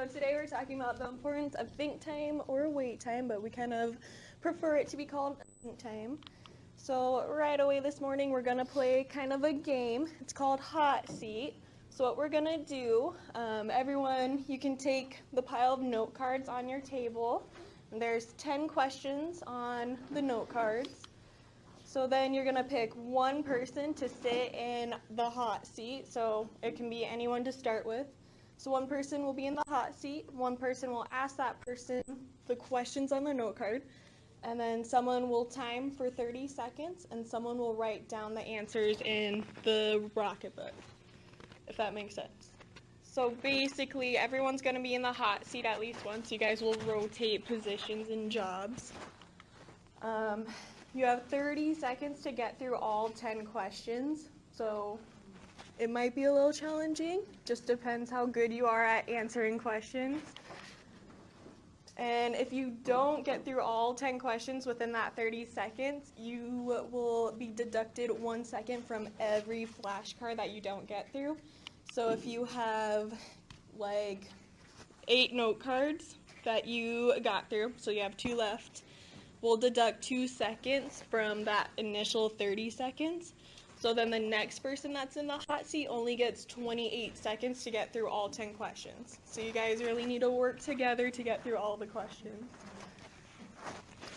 So today we're talking about the importance of think time or wait time, but we kind of prefer it to be called think time. So right away this morning we're going to play kind of a game. It's called Hot Seat. So what we're going to do, everyone, you can take the pile of note cards on your table. And there's 10 questions on the note cards. So then you're going to pick one person to sit in the hot seat. So it can be anyone to start with. So one person will be in the hot seat. One person will ask that person the questions on the note card. And then someone will time for 30 seconds, and someone will write down the answers in the Rocketbook, if that makes sense. So basically, everyone's going to be in the hot seat at least once. You guys will rotate positions and jobs. You have 30 seconds to get through all 10 questions. So it might be a little challenging. Just depends how good you are at answering questions. And if you don't get through all 10 questions within that 30 seconds, you will be deducted 1 second from every flashcard that you don't get through. So if you have like 8 note cards that you got through, so you have 2 left, we'll deduct 2 seconds from that initial 30 seconds. So then the next person that's in the hot seat only gets 28 seconds to get through all 10 questions. So you guys really need to work together to get through all the questions.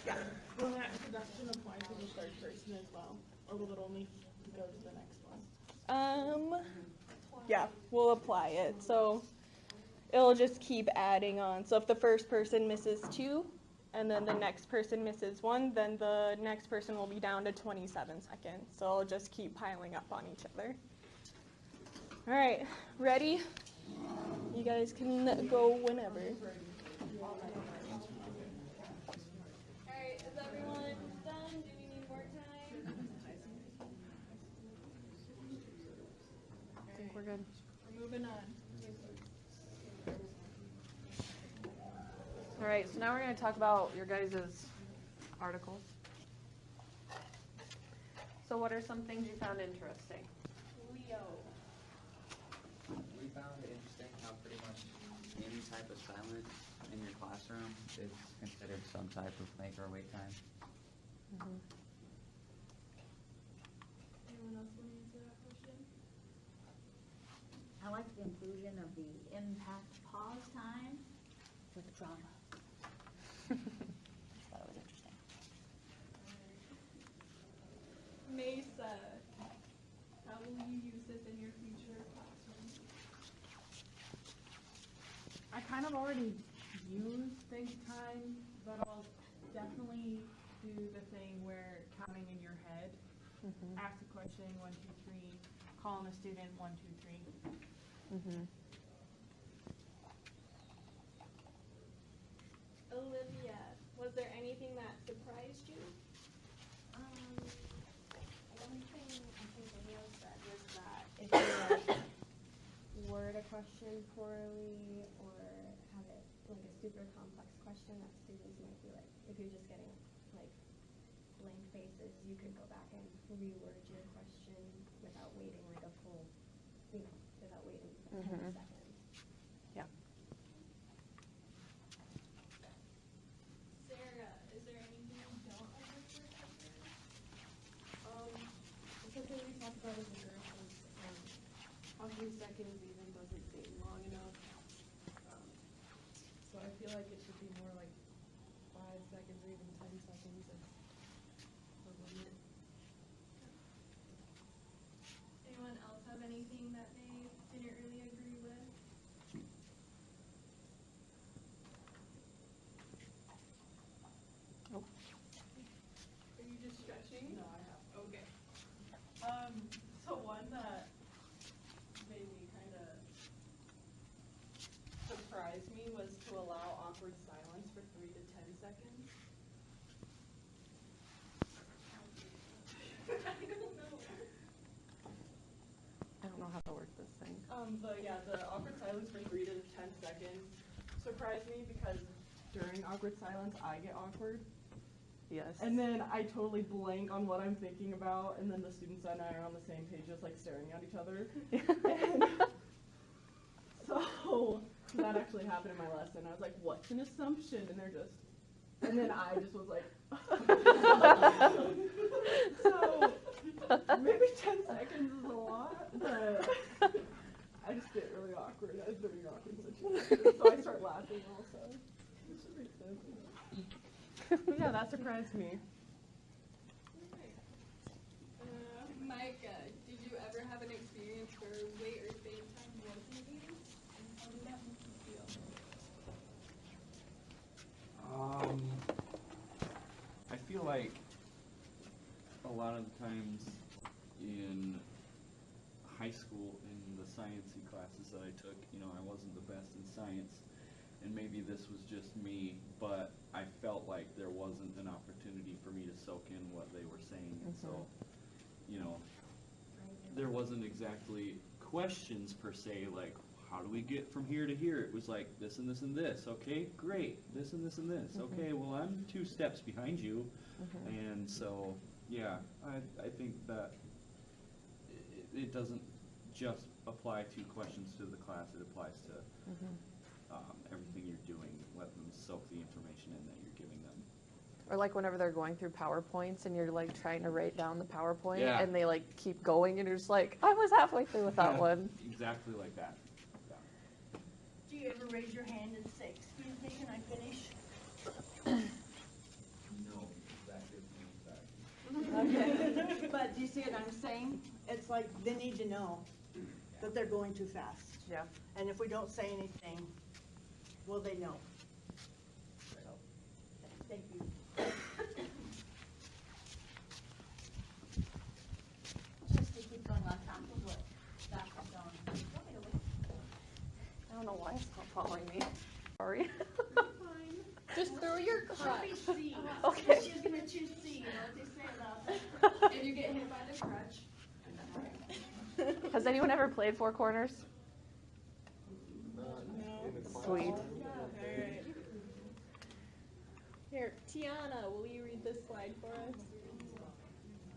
Yeah. Will that deduction apply to the third person as well, or will it only go to the next one? Yeah, we'll apply it. So it'll just keep adding on. So if the first person misses 2, and then the next person misses 1, then the next person will be down to 27 seconds. So it'll just keep piling up on each other. All right, ready? You guys can go whenever. All right, is everyone done? Do we need more time? I think we're good. We're moving on. All right, so now we're going to talk about your guys' articles. So what are some things you found interesting? Leo. We found it interesting how pretty much any type of silence in your classroom is considered some type of make or wait time. Anyone else want to answer that question? I like the inclusion of the impact pause time with drama. That was interesting. Mesa, how will you use this in your future classroom? I kind of already use think time, but I'll definitely do the thing where counting in your head. Ask a question, 1, 2, 3, call on a student, 1, 2, 3. Olivia, was there anything that surprised you? One thing I think Leo said was that if you word a question poorly or have it like a super complex question that students might be like, if you're just getting like blank faces, you could go back and reword your question without waiting like a full, without waiting 10 seconds. Sarah, is there anything you don't like with your question? Something we talked about as a group is how 3 seconds even doesn't seem long enough. So I feel like it should be more like 5 seconds or even 10 seconds as a limit. Anyone else have anything that they didn't really agree with? Are you just stretching? No, I have. Okay. So one that made me kind of surprise me was to allow awkward silence for 3 to 10 seconds. I don't know how to work this thing. The awkward silence for 3 to 10 seconds surprised me because during awkward silence I get awkward. Yes. And then I totally blank on what I'm thinking about, and then the students and I are on the same page, just like staring at each other. And so That actually happened in my lesson. I was like, what's an assumption? And they're just, and then I just was like, so maybe 10 seconds is a lot, but I just get really awkward. I was very awkward situation. So I start laughing also. Which makes sense. But yeah, that surprised me. Micah, did you ever have an experience where wait or think time wasn't used? And how did that make you feel? I feel like a lot of the times in high school, in the sciencey classes that I took, you know, I wasn't the best in science, and maybe this was just me, but I felt like there wasn't an opportunity for me to soak in what they were saying, and so, you know, there wasn't exactly questions per se, like, how do we get from here to here? It was like this and this and this. Okay, great. This and this and this. Okay, well, I'm 2 steps behind you. And so, yeah, I think that it doesn't just apply to questions to the class. It applies to everything you're doing. Let them soak the information in that you're giving them. Or like whenever they're going through PowerPoints and you're like trying to write down the PowerPoint Yeah. and they like keep going and you're just like, I was halfway through with that one. Exactly like that. Do you ever raise your hand and say, excuse me, can I finish? No, that Okay. But do you see what I'm saying? It's like they need to know that they're going too fast. Yeah. And if we don't say anything, will they know? So, thank you. Just to keep going on top of what Dr. Stone, you want me to wait? I don't know why it's not following me. Sorry. Just throw your crutch. Okay. She's gonna choose C, you know what they say about that? If you get hit by the crutch. Has anyone ever played Four Corners? Sweet. Alright. Here, Tiana, will you read this slide for us?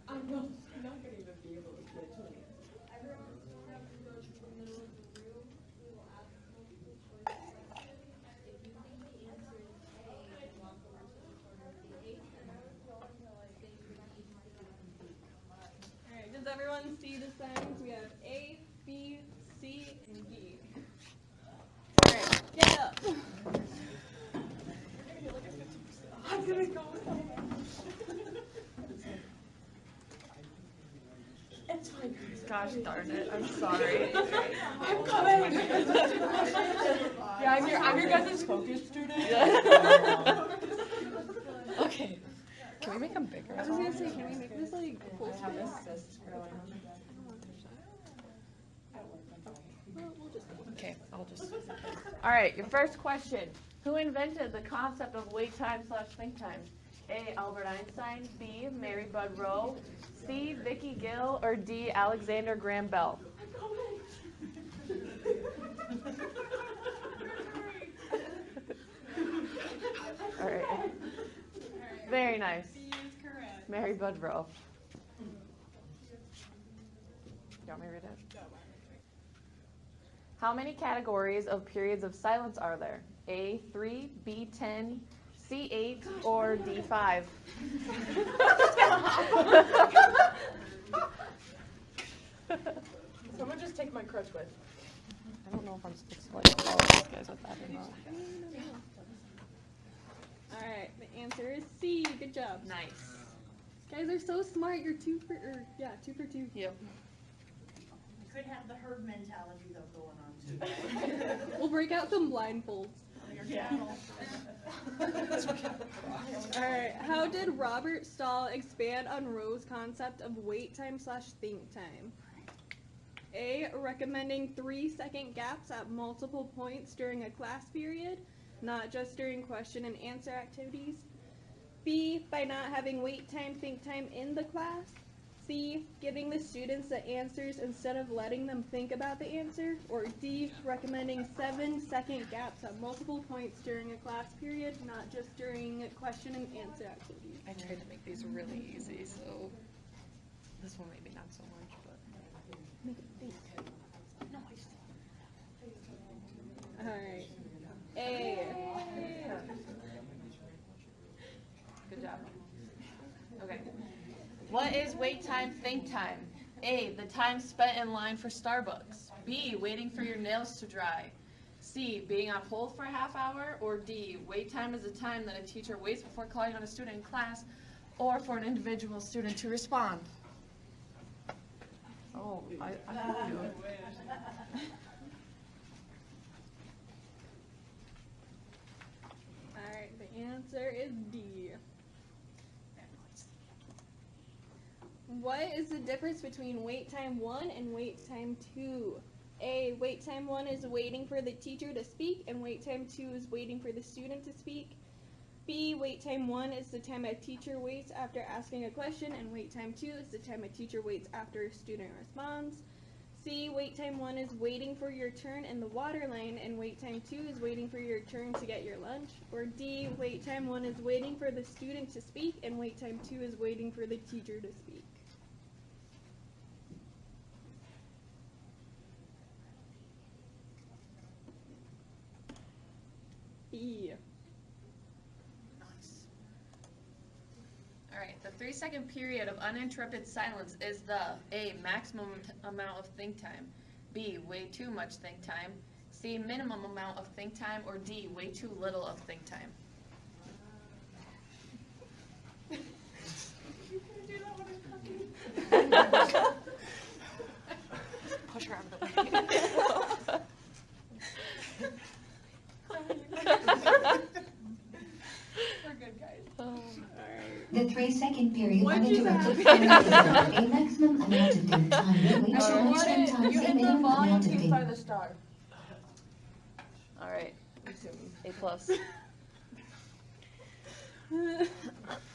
I'm not gonna even be able to get to it. Everyone will have to go to the middle of the room. We will ask multiple choice questions. If you think the answer is A, walk over to the corner of the A center. Then you repeat the Alright, does everyone see the signs? We have A, B, C, and D. Alright, get up. I'm gonna go. It's fine. Gosh darn it. I'm sorry. I'm coming. Yeah, I'm your guys' focus student. Okay. Can we make them bigger? I was gonna say, can we make this like full screen? Okay, I'll just. All right, your first question. Who invented the concept of wait time / think time? A. Albert Einstein. B. Mary Bud Rowe. C. Vicky Gill. Or D. Alexander Graham Bell. All right. Very nice. B is correct. Mary Bud Rowe. You want me to read it? How many categories of periods of silence are there? A, 3, B, 10, C, 8, or D, 5? Someone just take my crutch with. I don't know if I'm supposed to like follow these guys with that or not. Alright, the answer is C. Good job. Nice. Guys are so smart. You're 2 for 2. Yep. Could have the herd mentality though going on too. We'll break out some blindfolds. Yeah. Alright, how did Robert Stahl expand on Rowe's concept of wait time / think time? A. Recommending 3-second gaps at multiple points during a class period, not just during question and answer activities. B. By not having wait time, think time in the class. C. Giving the students the answers instead of letting them think about the answer. Or D. Recommending 7-second gaps at multiple points during a class period, not just during question and answer activities. I tried to make these really easy, so this one maybe not so much, but. Alright. A. Good job. Okay. What is wait time, think time? A, the time spent in line for Starbucks. B, waiting for your nails to dry. C, being on hold for a half hour. Or D, wait time is the time that a teacher waits before calling on a student in class or for an individual student to respond. Oh, I told you. Alright, the answer is D. What is the difference between wait time 1 and wait time 2? A, wait time 1 is waiting for the teacher to speak, and wait time 2 is waiting for the student to speak. B, wait time 1 is the time a teacher waits after asking a question, and wait time 2 is the time a teacher waits after a student responds. C, wait time 1 is waiting for your turn in the water line, and wait time 2 is waiting for your turn to get your lunch. Or D, wait time 1 is waiting for the student to speak, and wait time 2 is waiting for the teacher to speak. B. Nice. All right, the 3-second period of uninterrupted silence is the A, maximum amount of think time, B, way too much think time, C, minimum amount of think time, or D, way too little of think time. Push her out of the way. We're good, guys. The 3-second period uninterrupted silence is a maximum amount of think time, which You much think time is a hit the minimum volume amount of key think. by the star. All right, A plus.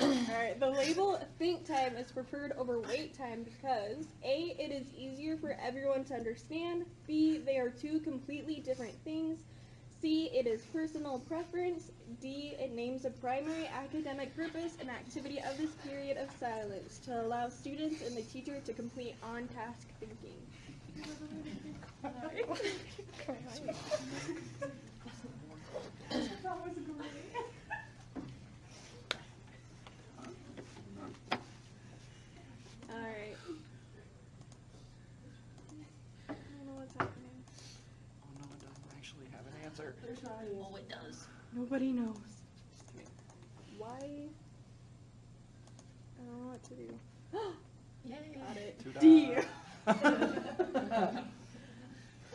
Alright, the label think time is preferred over wait time because A, it is easier for everyone to understand, B, they are two completely different things, C, it is personal preference, D, it names a primary academic purpose and activity of this period of silence to allow students and the teacher to complete on-task thinking. That was great. Alright. I don't know what's happening. Oh no, it doesn't actually have an answer. Oh, it does. Nobody knows. Why? I don't know what to do. Yay. Got it. Ta-da. D.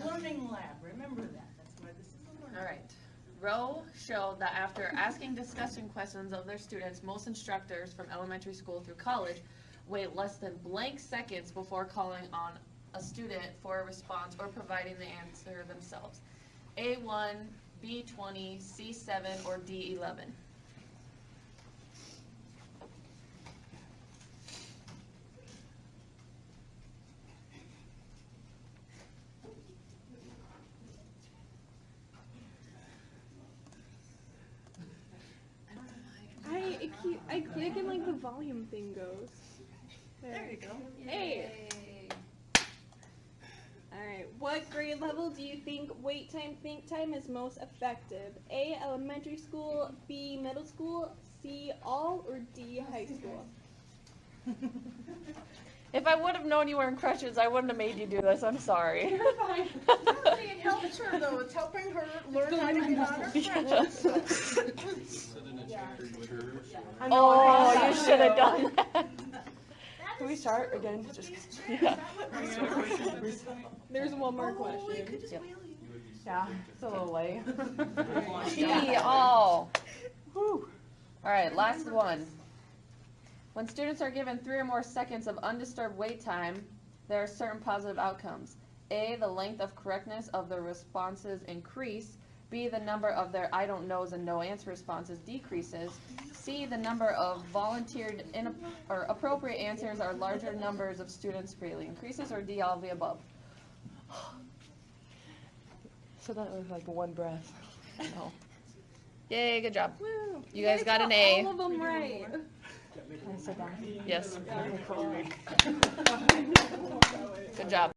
Learning lab, remember that, that's why this is a learning. All right. Roe showed that after asking discussion questions of their students, most instructors from elementary school through college wait less than blank seconds before calling on a student for a response or providing the answer themselves. A1, B20, C7, or D11. I click and like the volume thing goes. There you go. Hey. Alright, what grade level do you think wait time, think time is most effective? A, elementary school, B, middle school, C, all, or D, high school? If I would have known you were in crutches, I wouldn't have made you do this. I'm sorry. You're fine. It helps her though, it's helping her learn how to get on her crutches. I know, Oh, I you know. should have done that. Can we start again? Just Yeah. There's one more question. Yep. Yeah, it's a little late. Gee, oh. All right, last one. When students are given 3 or more seconds of undisturbed wait time, there are certain positive outcomes. A, the length of correctness of their responses increase. B, the number of their I don't knows and no answer responses decreases. C, the number of volunteered or appropriate answers or larger numbers of students greatly increases. Or D, all of the above. So that was like one breath. No. Yay, good job. Woo. You guys got an A. All of them right. Yes. Good job.